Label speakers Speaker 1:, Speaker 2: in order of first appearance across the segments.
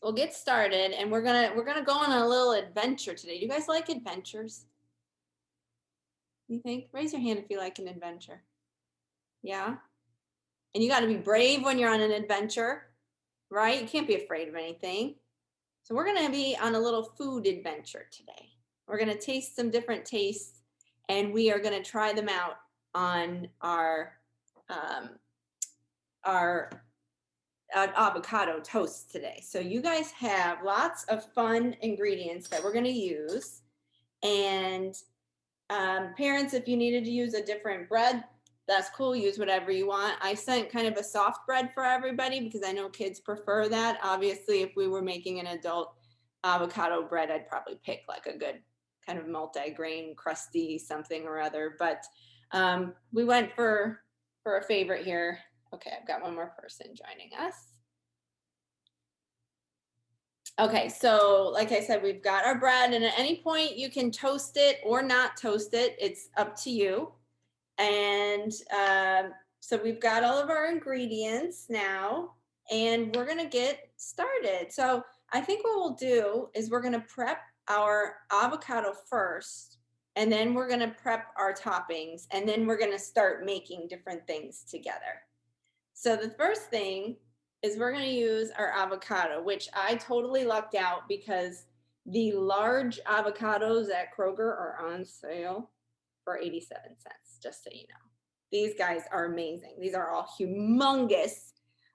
Speaker 1: we'll get started, and we're gonna go on a little adventure today. Do you guys like adventures? You think? Raise your hand if you like an adventure. Yeah? And you got to be brave when you're on an adventure, right? You can't be afraid of anything. So we're going to be on a little food adventure today. We're going to taste some different tastes, and we are going to try them out on our avocado toast today. So you guys have lots of fun ingredients that we're going to use. And parents, if you needed to use a different bread, that's cool. Use whatever you want. I sent kind of a soft bread for everybody because I know kids prefer that. Obviously, if we were making an adult avocado bread, I'd probably pick like a good kind of multi-grain, crusty something or other. But we went for a favorite here. Okay, I've got one more person joining us. Okay, so like I said, we've got our bread, and at any point you can toast it or not toast it. It's up to you. And so we've got all of our ingredients now, and we're gonna get started. So I think what we'll do is we're gonna prep our avocado first, and then we're gonna prep our toppings, and then we're gonna start making different things together. So the first thing is we're gonna use our avocado, which I totally lucked out because the large avocados at Kroger are on sale for 87 cents, just so you know. These guys are amazing. These are all humongous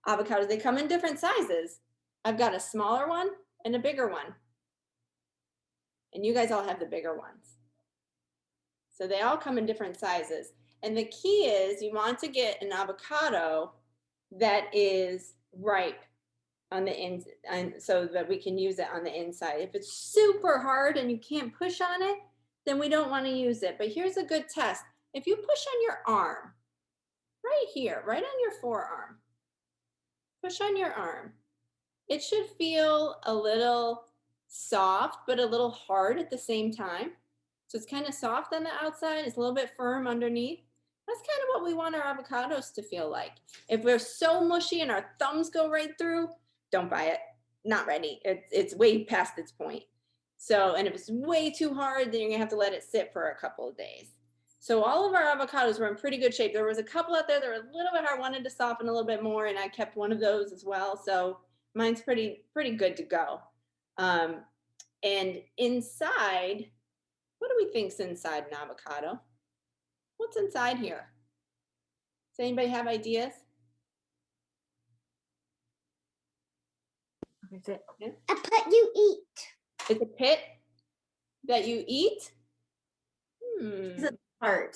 Speaker 1: avocados. They come in different sizes. I've got a smaller one and a bigger one. And you guys all have the bigger ones. So they all come in different sizes. And the key is you want to get an avocado that is ripe on the inside, so that we can use it on the inside. If it's super hard and you can't push on it, then we don't want to use it. But here's a good test. If you push on your arm, right here, right on your forearm, push on your arm, it should feel a little soft, but a little hard at the same time. So it's kind of soft on the outside, it's a little bit firm underneath. That's kind of what we want our avocados to feel like. If we're so mushy and our thumbs go right through, don't buy it. Not ready. It's way past its point. So, and if it's way too hard, then you're gonna have to let it sit for a couple of days. So all of our avocados were in pretty good shape. There was a couple out there that were a little bit hard, wanted to soften a little bit more, and I kept one of those as well. So mine's pretty good to go. And inside, what do we think's inside an avocado? What's inside here? Does anybody have ideas?
Speaker 2: Is it
Speaker 3: a pit you eat?
Speaker 1: It's a pit that you eat?
Speaker 2: She said the part.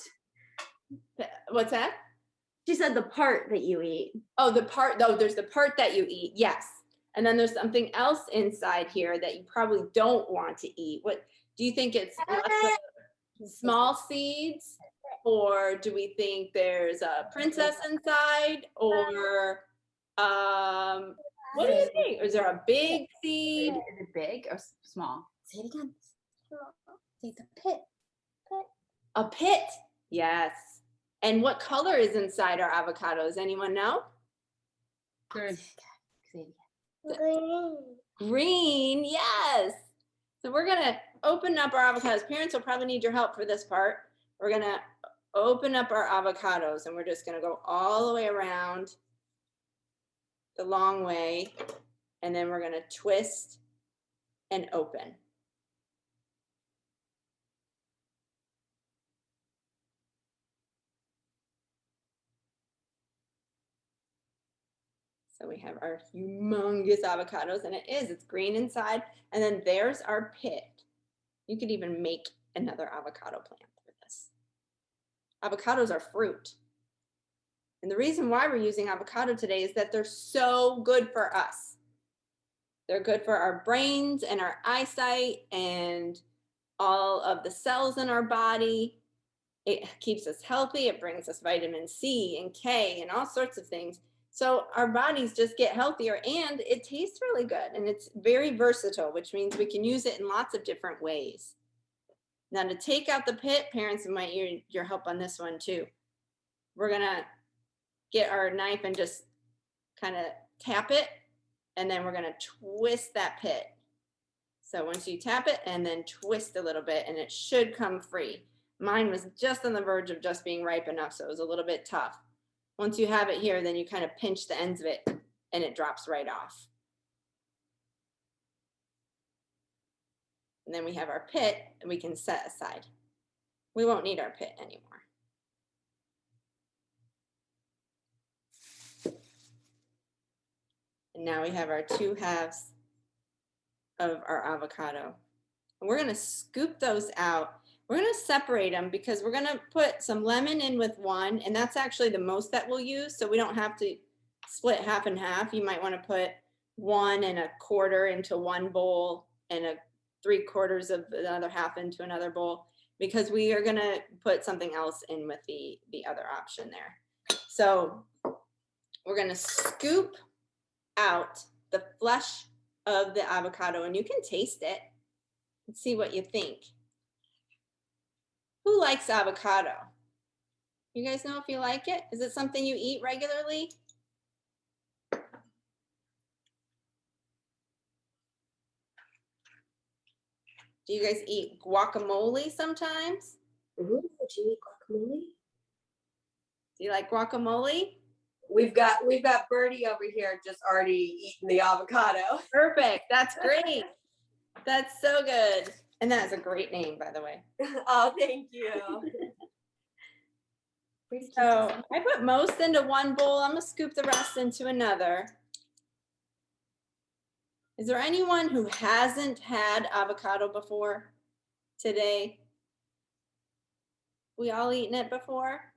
Speaker 1: What's that?
Speaker 2: She said the part that you eat.
Speaker 1: Oh, the part, though, there's the part that you eat, yes. And then there's something else inside here that you probably don't want to eat. What do you think? It's small seeds, or do we think there's a princess inside, or what do you think? Is there a big seed?
Speaker 2: Is it big or small?
Speaker 3: Say it again. Say the pit.
Speaker 1: A pit, yes. And what color is inside our avocados? Anyone know?
Speaker 2: Good.
Speaker 3: Green.
Speaker 1: Green, yes. So we're gonna open up our avocados. Parents will probably need your help for this part. We're gonna open up our avocados, and we're just gonna go all the way around the long way, and then we're gonna twist and open. So we have our humongous avocados, and it's green inside. And then there's our pit. You could even make another avocado plant for this. Avocados are fruit. And the reason why we're using avocado today is that they're so good for us. They're good for our brains and our eyesight and all of the cells in our body. It keeps us healthy. It brings us vitamin C and K and all sorts of things. So our bodies just get healthier, and it tastes really good, and it's very versatile, which means we can use it in lots of different ways. Now, to take out the pit, parents might need your help on this one too. We're gonna get our knife and just kind of tap it and then we're going to twist that pit. So once you tap it and then twist a little bit, and it should come free. Mine was just on the verge of just being ripe enough, so it was a little bit tough. Once you have it here, then you kind of pinch the ends of it and it drops right off. And then we have our pit and we can set aside. We won't need our pit anymore. And now we have our 2/2 of our avocado. And we're gonna scoop those out. We're gonna separate them because we're gonna put some lemon in with one, and that's actually the most that we'll use, so we don't have to split half and half. You might wanna put 1 1/4 into one bowl and 3/4 of the other half into another bowl, because we are gonna put something else in with the other option there. So we're gonna scoop out the flesh of the avocado, and you can taste it and see what you think. Who likes avocado? You guys know if you like it? Is it something you eat regularly? Do you guys eat guacamole sometimes?
Speaker 4: Ooh, do you eat guacamole?
Speaker 1: Do you like guacamole?
Speaker 4: We've got Birdie over here just already eating the avocado.
Speaker 1: Perfect. That's great. That's so good. And that is a great name, by the way.
Speaker 4: Oh, thank you.
Speaker 1: So I put most into one bowl. I'm gonna scoop the rest into another. Is there anyone who hasn't had avocado before today? We all eaten it before?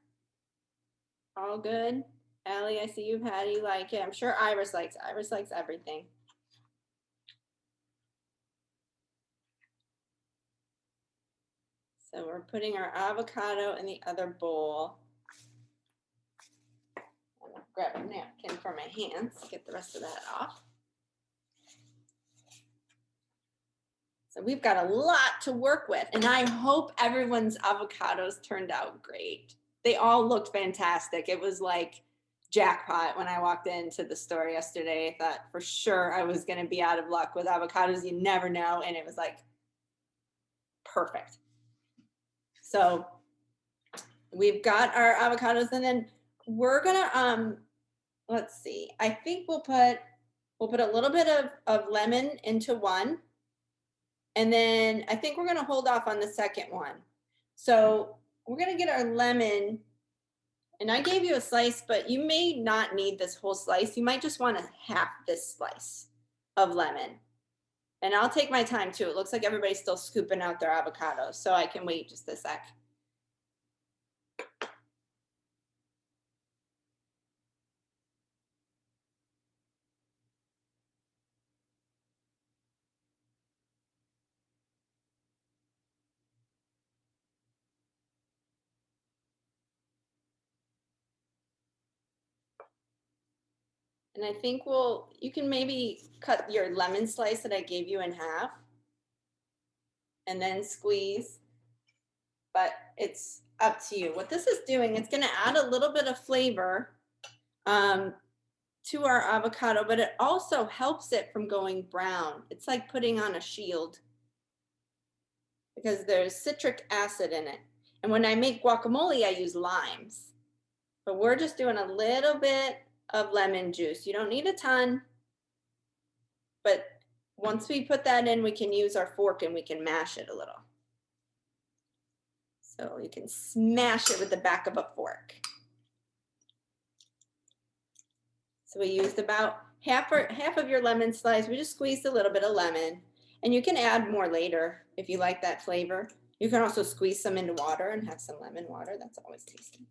Speaker 1: All good? Allie, I see you've had it, you like it. I'm sure Iris likes it. Iris likes everything. So we're putting our avocado in the other bowl. I'm gonna grab a napkin for my hands, get the rest of that off. So we've got a lot to work with, and I hope everyone's avocados turned out great. They all looked fantastic. It was like jackpot when I walked into the store yesterday. I thought for sure I was going to be out of luck with avocados. You never know. And it was like perfect. So we've got our avocados, and then we're gonna let's see. I think we'll put a little bit of lemon into one. And then I think we're gonna hold off on the second one. So we're gonna get our lemon, and I gave you a slice, but you may not need this whole slice. You might just want half this slice of lemon. And I'll take my time too. It looks like everybody's still scooping out their avocados, so I can wait just a sec. And I think you can maybe cut your lemon slice that I gave you in half and then squeeze, but it's up to you. What this is doing, it's gonna add a little bit of flavor to our avocado, but it also helps it from going brown. It's like putting on a shield because there's citric acid in it. And when I make guacamole, I use limes, but we're just doing a little bit of lemon juice. You don't need a ton, but once we put that in, we can use our fork and we can mash it a little. So you can smash it with the back of a fork. So we used about half of your lemon slice. We just squeezed a little bit of lemon, and you can add more later if you like that flavor. You can also squeeze some into water and have some lemon water. That's always tasty.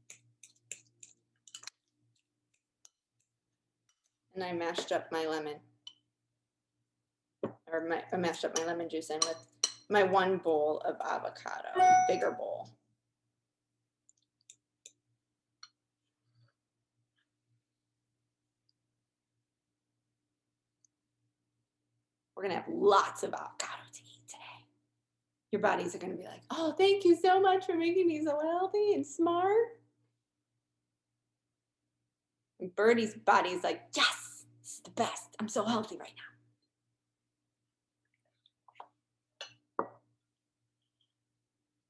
Speaker 1: And I mashed up my lemon, or I mashed up my lemon juice in with my one bowl of avocado, bigger bowl. We're gonna have lots of avocado to eat today. Your bodies are gonna be like, oh, thank you so much for making me so healthy and smart. And Birdie's body's like, yes, the best. I'm so healthy right now.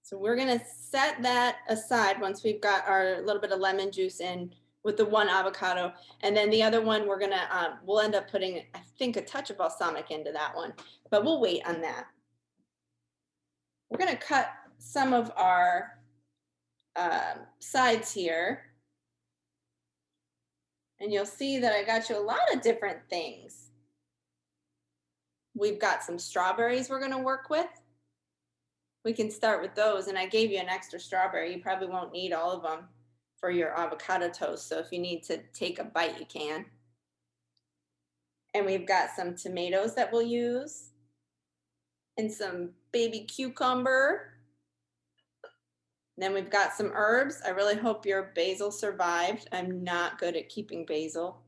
Speaker 1: So we're gonna set that aside once we've got our little bit of lemon juice in with the one avocado. And then the other one, we're gonna, we'll end up putting, I think, a touch of balsamic into that one, but we'll wait on that. We're gonna cut some of our sides here. And you'll see that I got you a lot of different things. We've got some strawberries we're gonna work with. We can start with those, and I gave you an extra strawberry. You probably won't need all of them for your avocado toast, so if you need to take a bite, you can. And we've got some tomatoes that we'll use, and some baby cucumber. Then we've got some herbs. I really hope your basil survived. I'm not good at keeping basil,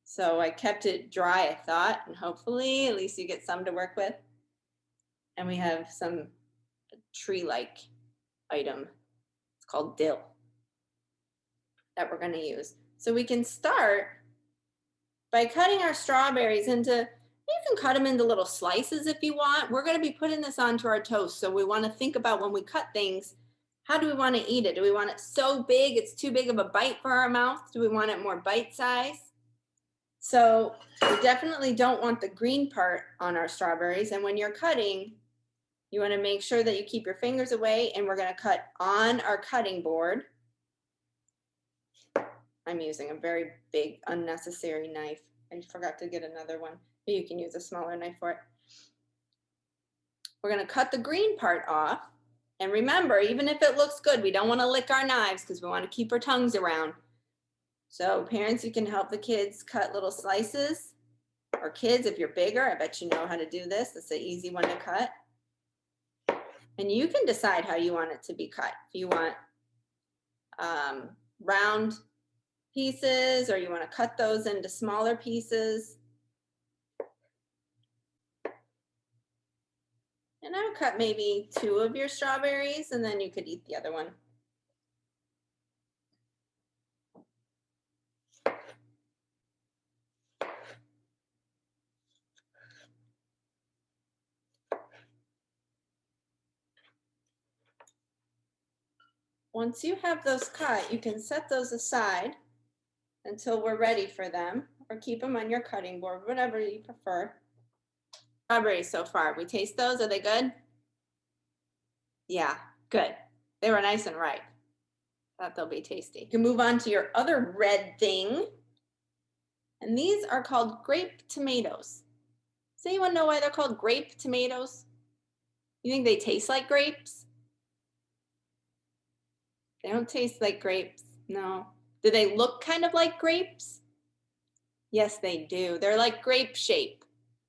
Speaker 1: so I kept it dry, I thought, and hopefully at least you get some to work with. And we have some tree-like item. It's called dill that we're going to use. So we can start by cutting our strawberries into, you can cut them into little slices if you want. We're going to be putting this onto our toast, so we want to think about when we cut things, how do we want to eat it? Do we want it so big it's too big of a bite for our mouth? Do we want it more bite size? So we definitely don't want the green part on our strawberries. And when you're cutting, you want to make sure that you keep your fingers away, and we're going to cut on our cutting board. I'm using a very big, unnecessary knife. I forgot to get another one, but you can use a smaller knife for it. We're going to cut the green part off. And remember, even if it looks good, we don't want to lick our knives because we want to keep our tongues around. So parents, you can help the kids cut little slices, or kids, if you're bigger, I bet you know how to do this. It's an easy one to cut. And you can decide how you want it to be cut. If you want round pieces, or you want to cut those into smaller pieces. And I would cut maybe 2 of your strawberries, and then you could eat the other one. Once you have those cut, you can set those aside until we're ready for them, or keep them on your cutting board, whatever you prefer. Strawberries so far, we taste those, are they good? Yeah, good. They were nice and ripe. Thought they'll be tasty. You can move on to your other red thing. And these are called grape tomatoes. Does anyone know why they're called grape tomatoes? You think they taste like grapes? They don't taste like grapes, no. Do they look kind of like grapes? Yes, they do. They're like grape shape.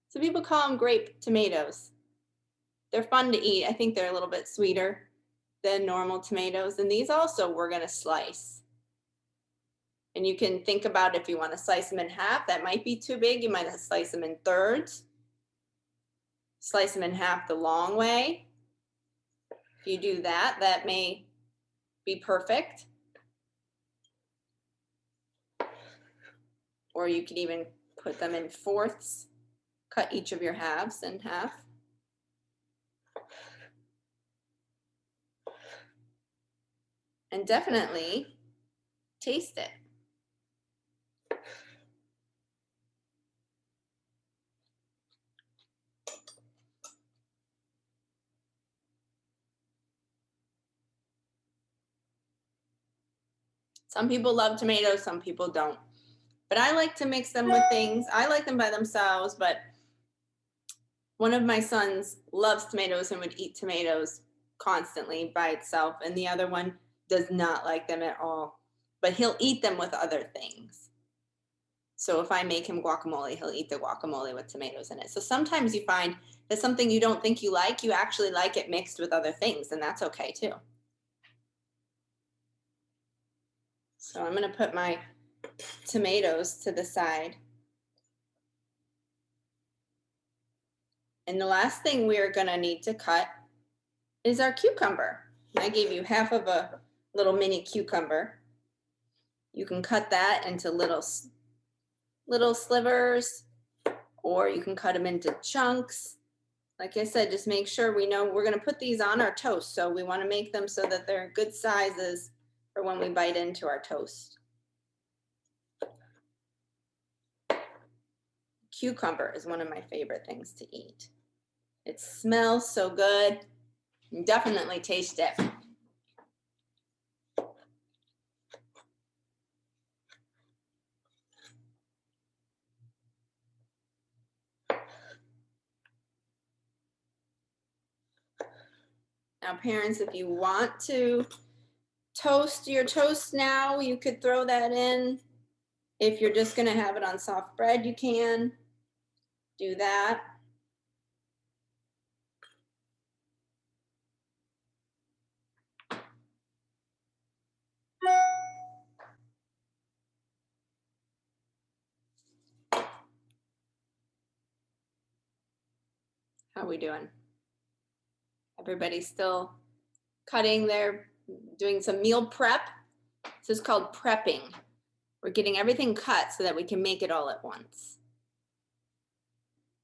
Speaker 1: So people call them grape tomatoes. They're fun to eat. I think they're a little bit sweeter than normal tomatoes. And these also we're gonna slice. And you can think about if you want to slice them in half, that might be too big. You might slice them in thirds. Slice them in half the long way. If you do that, that may be perfect. Or you could even put them in fourths. Cut each of your halves in half. And definitely taste it. Some people love tomatoes, some people don't. But I like to mix them with things. I like them by themselves, but one of my sons loves tomatoes and would eat tomatoes constantly by itself, and the other one does not like them at all. But he'll eat them with other things. So if I make him guacamole, he'll eat the guacamole with tomatoes in it. So sometimes you find that something you don't think you like, you actually like it mixed with other things, and that's okay too. So I'm going to put my tomatoes to the side. And the last thing we're going to need to cut is our cucumber. I gave you half of a little mini cucumber. You can cut that into little little slivers, or you can cut them into chunks. Like I said, just make sure we know we're gonna put these on our toast. So we wanna make them so that they're good sizes for when we bite into our toast. Cucumber is one of my favorite things to eat. It smells so good. You definitely taste it. Now, parents, if you want to toast your toast now, you could throw that in. If you're just gonna have it on soft bread, you can do that. How we doing? Everybody's still cutting their, doing some meal prep. This is called prepping. We're getting everything cut so that we can make it all at once.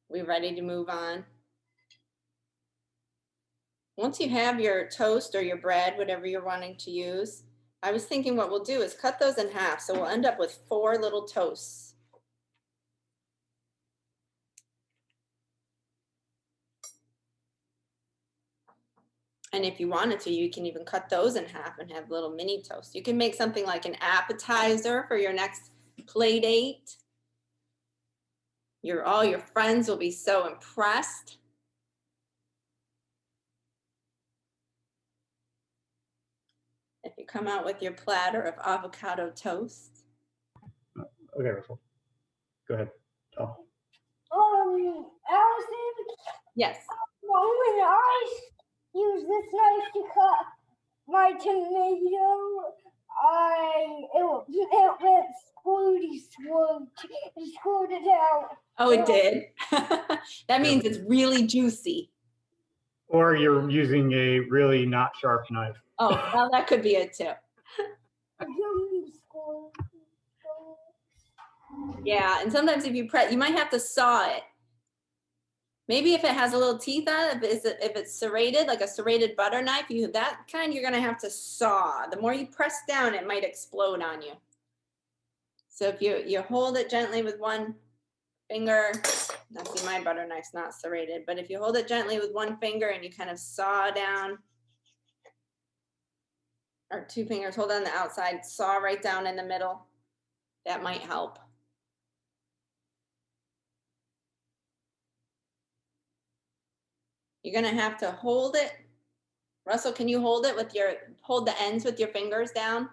Speaker 1: We ready to move on? Once you have your toast or your bread, whatever you're wanting to use, I was thinking what we'll do is cut those in half. So we'll end up with 4 little toasts. And if you wanted to, you can even cut those in half and have little mini toasts. You can make something like an appetizer for your next play date. All your friends will be so impressed. If you come out with your platter of avocado toast.
Speaker 5: Okay, Russell. Go ahead. Oh.
Speaker 3: Allison,
Speaker 1: Yes.
Speaker 3: when I use this knife to cut my tomato, it went screwed it out.
Speaker 1: Oh, it did. That means it's really juicy.
Speaker 5: Or you're using a really not sharp knife.
Speaker 1: Oh, well, that could be it too. Yeah, and sometimes if you press, you might have to saw it. Maybe if it has a little teeth on it, if it's serrated, like a serrated butter knife, that kind you're gonna have to saw. The more you press down, it might explode on you. So if you hold it gently with one finger, now see my butter knife's not serrated, but if you hold it gently with one finger and you kind of saw down, or 2 fingers, hold on the outside, saw right down in the middle, that might help. You're gonna have to hold it. Russell, can you hold it with hold the ends with your fingers down?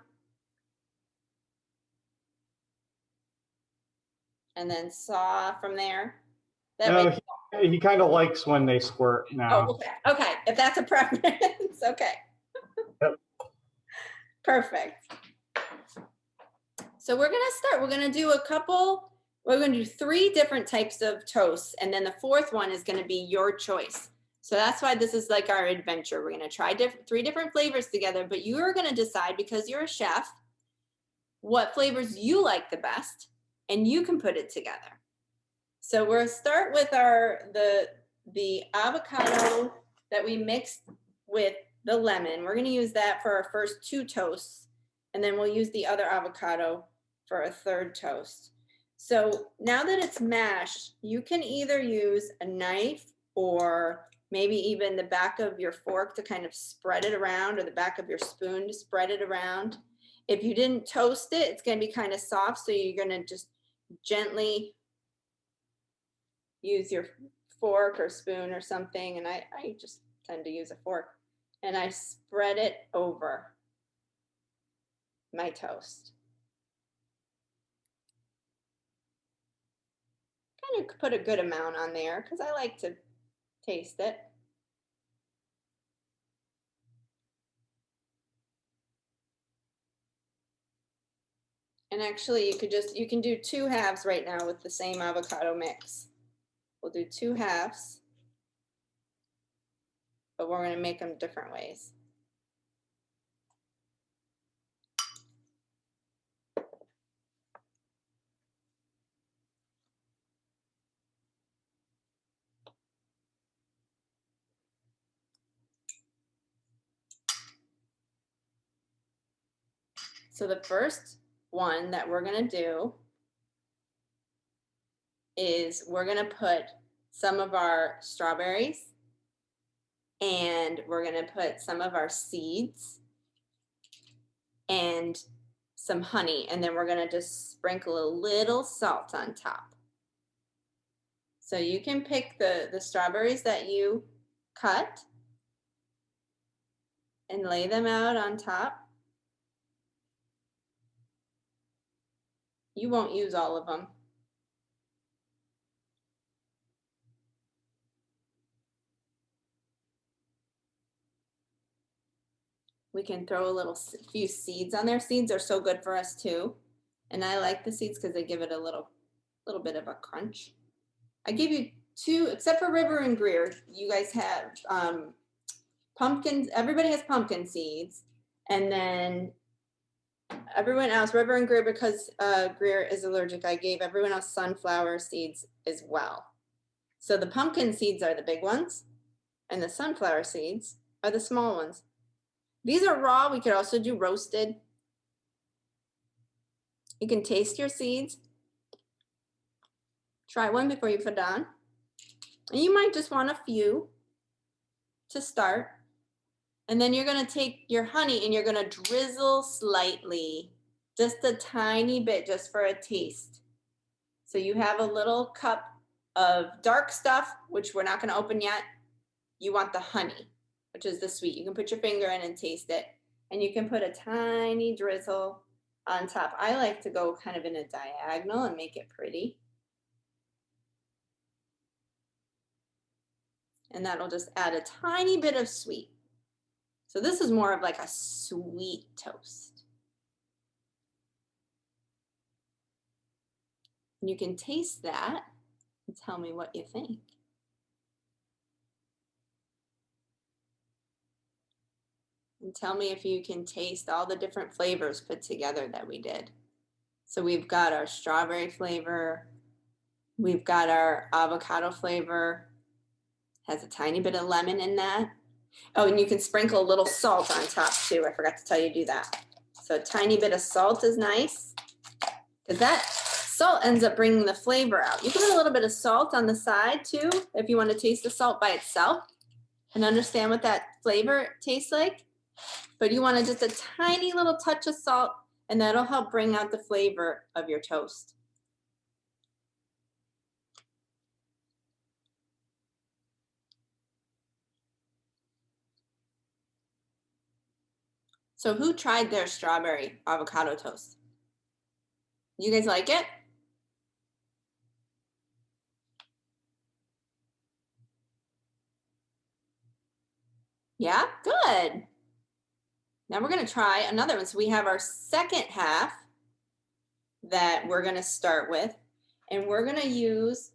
Speaker 1: And then saw from there. That way.
Speaker 5: He kind of likes when they squirt now.
Speaker 1: Oh, okay. Okay. If that's a preference, okay.
Speaker 5: Yep.
Speaker 1: Perfect. So we're gonna start. We're gonna do we're gonna do 3 different types of toasts, and then the 4th one is gonna be your choice. So that's why this is like our adventure. We're gonna try 3 different flavors together, but you are gonna decide, because you're a chef, what flavors you like the best, and you can put it together. So we'll start with the avocado that we mixed with the lemon. We're gonna use that for our first 2 toasts, and then we'll use the other avocado for a 3rd toast. So now that it's mashed, you can either use a knife or maybe even the back of your fork to kind of spread it around, or the back of your spoon to spread it around. If you didn't toast it, it's gonna be kind of soft, so you're gonna just gently use your fork or spoon or something, and I just tend to use a fork, and I spread it over my toast. Kind of put a good amount on there because I like to taste it. And actually you can do 2 halves right now with the same avocado mix. We'll do 2 halves, but we're going to make them different ways. So the first one that we're gonna do is we're gonna put some of our strawberries and we're gonna put some of our seeds and some honey, and then we're gonna just sprinkle a little salt on top. So you can pick the strawberries that you cut and lay them out on top. You won't use all of them. We can throw a few seeds on there. Seeds are so good for us too. And I like the seeds because they give it a little bit of a crunch. I gave you two, except for River and Greer, you guys have pumpkins. Everybody has pumpkin seeds. And then everyone else, River and Greer, because Greer is allergic, I gave everyone else sunflower seeds as well. So the pumpkin seeds are the big ones and the sunflower seeds are the small ones. These are raw. We could also do roasted. You can taste your seeds. Try one before you put it on. And you might just want a few to start. And then you're gonna take your honey and you're gonna drizzle slightly, just a tiny bit, just for a taste. So you have a little cup of dark stuff, which we're not gonna open yet. You want the honey, which is the sweet. You can put your finger in and taste it. And you can put a tiny drizzle on top. I like to go kind of in a diagonal and make it pretty. And that'll just add a tiny bit of sweet. So this is more of like a sweet toast. And you can taste that and tell me what you think. And tell me if you can taste all the different flavors put together that we did. So we've got our strawberry flavor. We've got our avocado flavor. Has a tiny bit of lemon in that. Oh, and you can sprinkle a little salt on top too. I forgot to tell you to do that. So a tiny bit of salt is nice because that salt ends up bringing the flavor out. You can put a little bit of salt on the side too if you want to taste the salt by itself and understand what that flavor tastes like. But you want to just a tiny little touch of salt, and that'll help bring out the flavor of your toast. So who tried their strawberry avocado toast? You guys like it? Yeah, good. Now we're gonna try another one. So we have our second half that we're gonna start with, and we're gonna use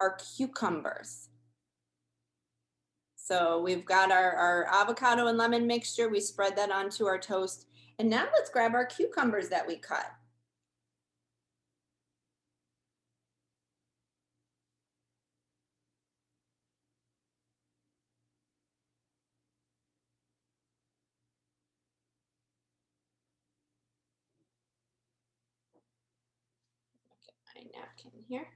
Speaker 1: our cucumbers. So we've got our avocado and lemon mixture. We spread that onto our toast. And now let's grab our cucumbers that we cut. Get my napkin here.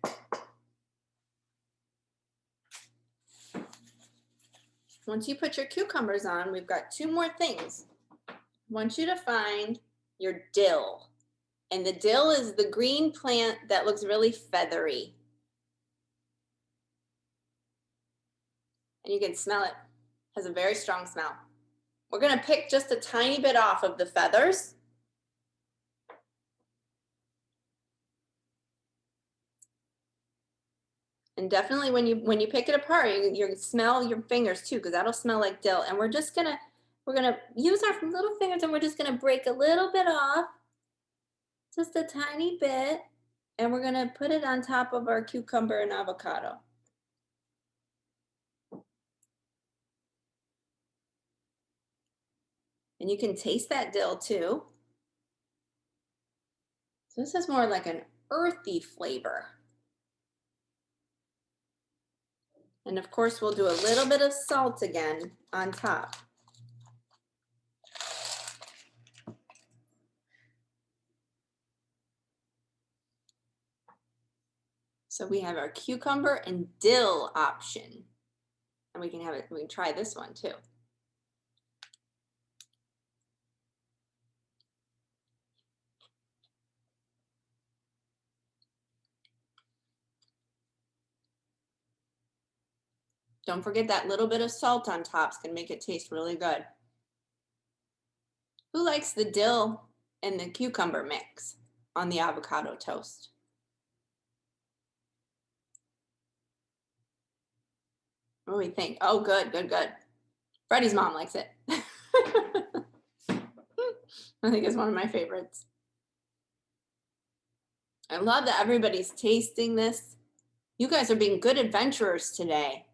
Speaker 1: Once you put your cucumbers on, we've got two more things. I want you to find your dill. And the dill is the green plant that looks really feathery. And you can smell it. It has a very strong smell. We're gonna pick just a tiny bit off of the feathers. And definitely when you pick it apart, you smell your fingers too, because that'll smell like dill. And we're gonna use our little fingers and we're just gonna break a little bit off, just a tiny bit, and we're gonna put it on top of our cucumber and avocado. And you can taste that dill too. So this is more like an earthy flavor. And of course, we'll do a little bit of salt again on top. So we have our cucumber and dill option. And we can have it, we can try this one too. Don't forget that little bit of salt on top is gonna make it taste really good. Who likes the dill and the cucumber mix on the avocado toast? What do we think? Oh, good, good, good. Freddie's mom likes it. I think it's one of my favorites. I love that everybody's tasting this. You guys are being good adventurers today.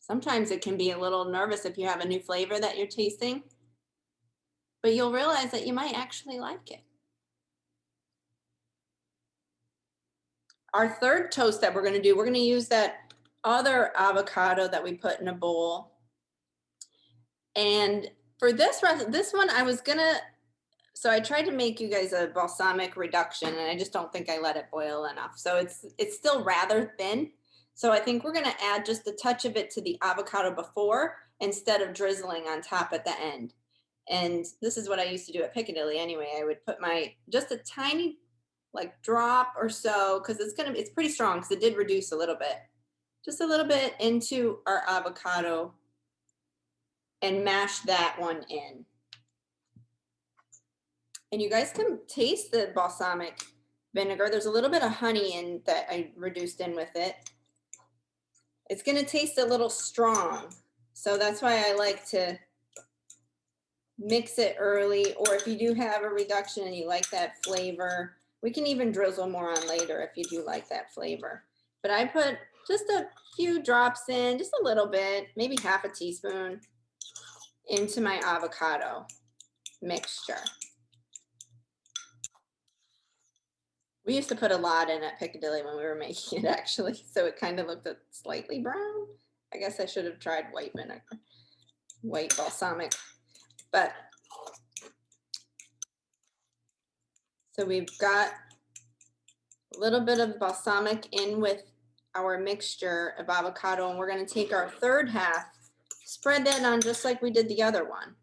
Speaker 1: Sometimes it can be a little nervous if you have a new flavor that you're tasting, but you'll realize that you might actually like it. Our third toast that we're gonna do, we're gonna use that other avocado that we put in a bowl. And for this one, I was gonna, so I tried to make you guys a balsamic reduction and I just don't think I let it boil enough. So it's still rather thin. So I think we're gonna add just a touch of it to the avocado before instead of drizzling on top at the end. And this is what I used to do at Piccadilly anyway. I would put just a tiny like drop or so, because it's pretty strong because it did reduce a little bit. Just a little bit into our avocado and mash that one in. And you guys can taste the balsamic vinegar. There's a little bit of honey in that I reduced in with it. It's gonna taste a little strong. So that's why I like to mix it early, or if you do have a reduction and you like that flavor, we can even drizzle more on later if you do like that flavor. But I put just a few drops in, just a little bit, maybe half a teaspoon into my avocado mixture. We used to put a lot in at Piccadilly when we were making it actually, so it kind of looked slightly brown. I guess I should have tried white vinegar, white balsamic, but so we've got a little bit of balsamic in with our mixture of avocado, and we're gonna take our third half, spread that on just like we did the other one.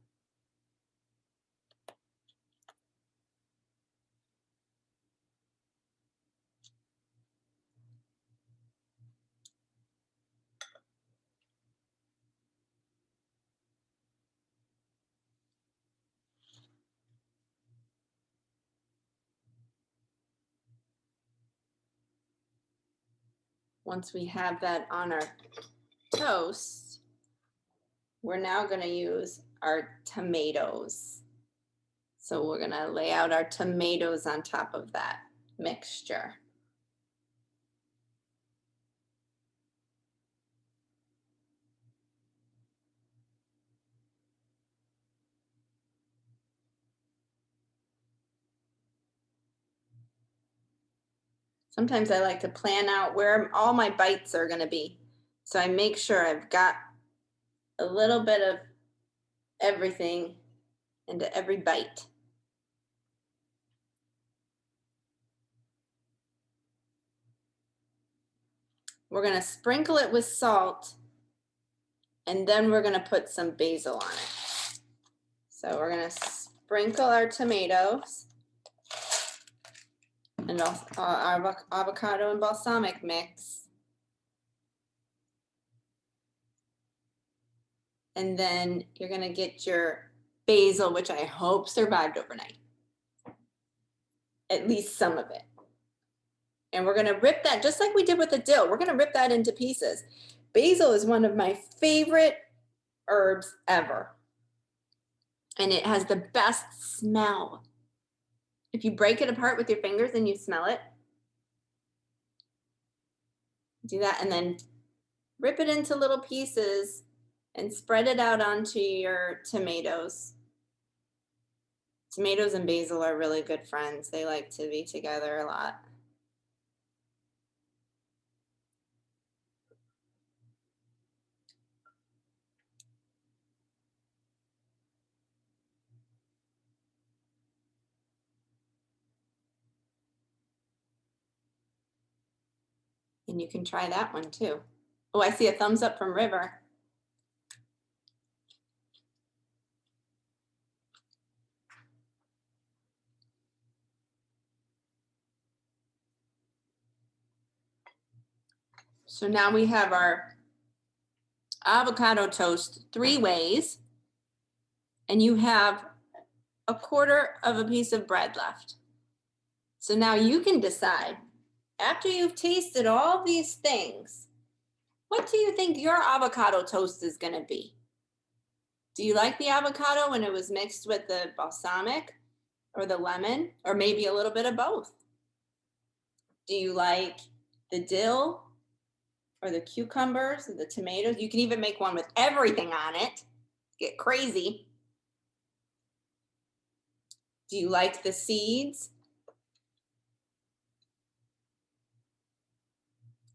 Speaker 1: Once we have that on our toast, we're now gonna use our tomatoes. So we're gonna lay out our tomatoes on top of that mixture. Sometimes I like to plan out where all my bites are gonna be. So I make sure I've got a little bit of everything into every bite. We're gonna sprinkle it with salt, and then we're gonna put some basil on it. So we're gonna sprinkle our tomatoes and our avocado and balsamic mix. And then you're gonna get your basil, which I hope survived overnight. At least some of it. And we're gonna rip that, just like we did with the dill, we're gonna rip that into pieces. Basil is one of my favorite herbs ever. And it has the best smell. If you break it apart with your fingers and you smell it, do that and then rip it into little pieces and spread it out onto your tomatoes. Tomatoes and basil are really good friends. They like to be together a lot. And you can try that one too. Oh, I see a thumbs up from River. So now we have our avocado toast 3 ways, and you have a quarter of a piece of bread left. So now you can decide, after you've tasted all these things, what do you think your avocado toast is gonna be? Do you like the avocado when it was mixed with the balsamic or the lemon, or maybe a little bit of both? Do you like the dill or the cucumbers or the tomatoes? You can even make one with everything on it. Get crazy. Do you like the seeds?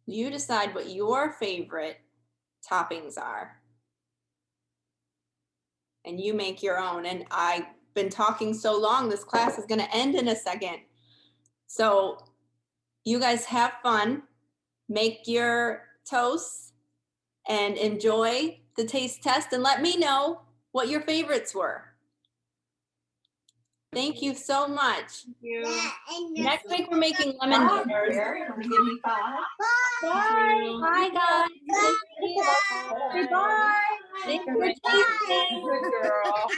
Speaker 1: You decide what your favorite toppings are. And you make your own. And I've been talking so long, this class is gonna end in a second. So you guys have fun, make your toasts and enjoy the taste test and let me know what your favorites were. Thank you so much. Next week we're making lemon butters.
Speaker 3: Bye.
Speaker 1: Bye guys.
Speaker 3: Bye.
Speaker 1: Thanks for tasting.
Speaker 4: Good girl.